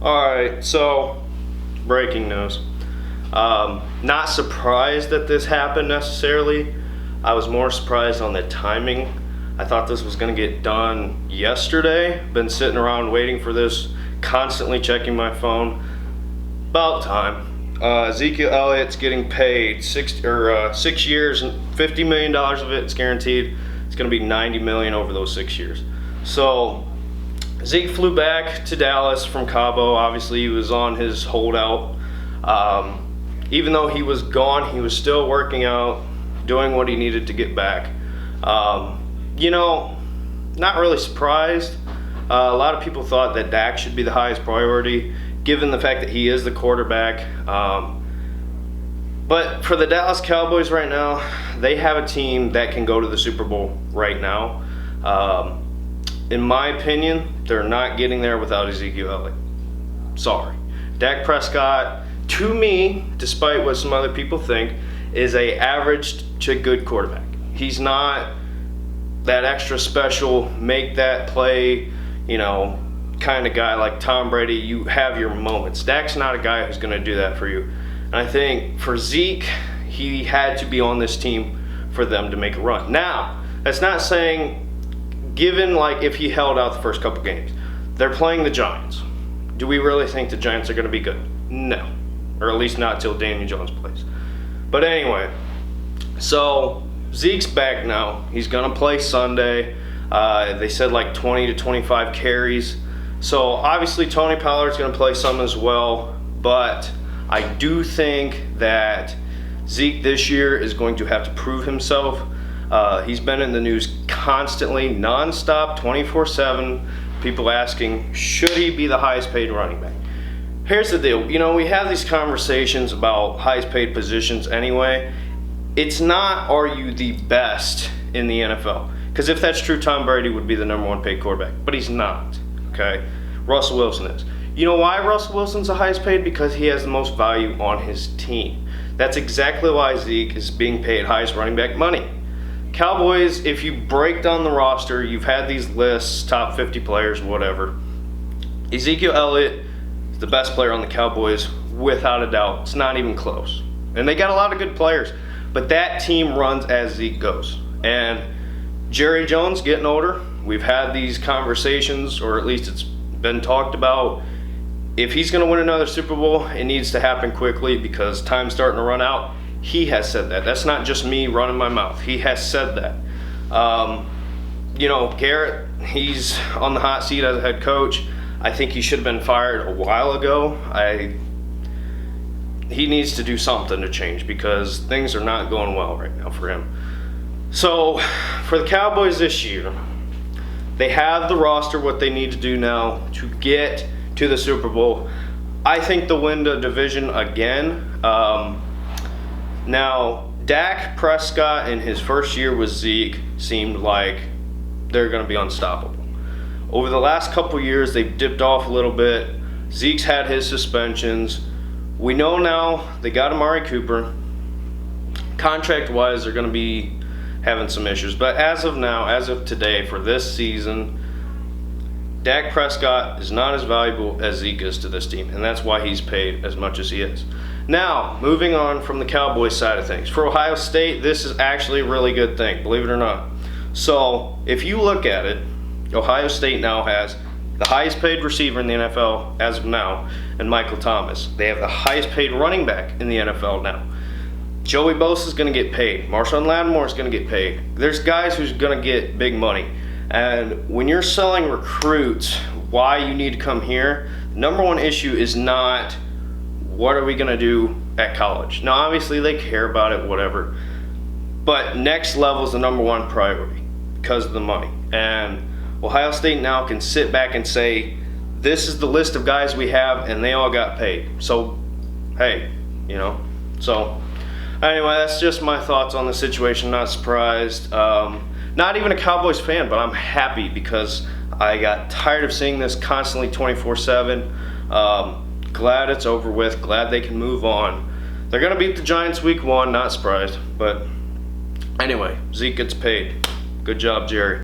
Alright, so breaking news. Not surprised that this happened necessarily. I was more surprised on the timing. I thought this was going to get done yesterday. Been sitting around waiting for this, constantly checking my phone. About time. Ezekiel Elliott's getting paid 6 years and $50 million of it's guaranteed. It's going to be $90 million over those 6 years. So Zeke flew back to Dallas from Cabo. Obviously, he was on his holdout. Even though he was gone, he was still working out, doing what he needed to get back. Not really surprised. A lot of people thought that Dak should be the highest priority, given the fact that he is the quarterback. But for the Dallas Cowboys right now, they have a team that can go to the Super Bowl right now. In my opinion, they're not getting there without Ezekiel Elliott. Sorry. Dak Prescott, to me, despite what some other people think, is a average to good quarterback. He's not that extra special, make that play, kind of guy like Tom Brady. You have your moments. Dak's not a guy who's going to do that for you. And I think for Zeke, he had to be on this team for them to make a run. Now, that's not saying, given if he held out the first couple games, they're playing the Giants. Do we really think the Giants are going to be good? No. Or at least not till Daniel Jones plays. But anyway, so Zeke's back now. He's going to play Sunday. They said 20 to 25 carries. So obviously Tony Pollard's going to play some as well. But I do think that Zeke this year is going to have to prove himself. He's been in the news constantly, nonstop, 24/7. People asking, should he be the highest paid running back? Here's the deal. We have these conversations about highest paid positions anyway. It's not, are you the best in the NFL? Because if that's true, Tom Brady would be the number one paid quarterback. But he's not, okay? Russell Wilson is. You know why Russell Wilson's the highest paid? Because he has the most value on his team. That's exactly why Zeke is being paid highest running back money. Cowboys, if you break down the roster, you've had these lists, top 50 players, whatever. Ezekiel Elliott is the best player on the Cowboys, without a doubt. It's not even close. And they got a lot of good players. But that team runs as Zeke goes. And Jerry Jones getting older. We've had these conversations, or at least it's been talked about. If he's going to win another Super Bowl, it needs to happen quickly because time's starting to run out. He has said that. That's not just me running my mouth. He has said that. Garrett, he's on the hot seat as a head coach. I think he should have been fired a while ago. He needs to do something to change because things are not going well right now for him. So for the Cowboys this year, they have the roster, what they need to do now to get to the Super Bowl. I think they'll win the division again. Now, Dak Prescott in his first year with Zeke seemed like they're going to be unstoppable. Over the last couple years, they've dipped off a little bit. Zeke's had his suspensions. We know now they got Amari Cooper. Contract-wise, they're going to be having some issues. But as of now, as of today, for this season, Dak Prescott is not as valuable as Zeke is to this team, and that's why he's paid as much as he is. Now, moving on from the Cowboys side of things. For Ohio State, this is actually a really good thing, believe it or not. So, if you look at it, Ohio State now has the highest paid receiver in the NFL as of now, and Michael Thomas. They have the highest paid running back in the NFL now. Joey Bosa is going to get paid. Marshawn Lattimore is going to get paid. There's guys who's going to get big money. And when you're selling recruits why you need to come here, the number one issue is not what are we going to do at college. Now, obviously, they care about it, whatever. But next level is the number one priority because of the money. And Ohio State now can sit back and say, this is the list of guys we have, and they all got paid. So, hey, So, anyway, that's just my thoughts on the situation. Not surprised. Not even a Cowboys fan, but I'm happy because I got tired of seeing this constantly 24/7. Glad it's over with. Glad they can move on. They're going to beat the Giants week 1. Not surprised. But anyway, Zeke gets paid. Good job, Jerry.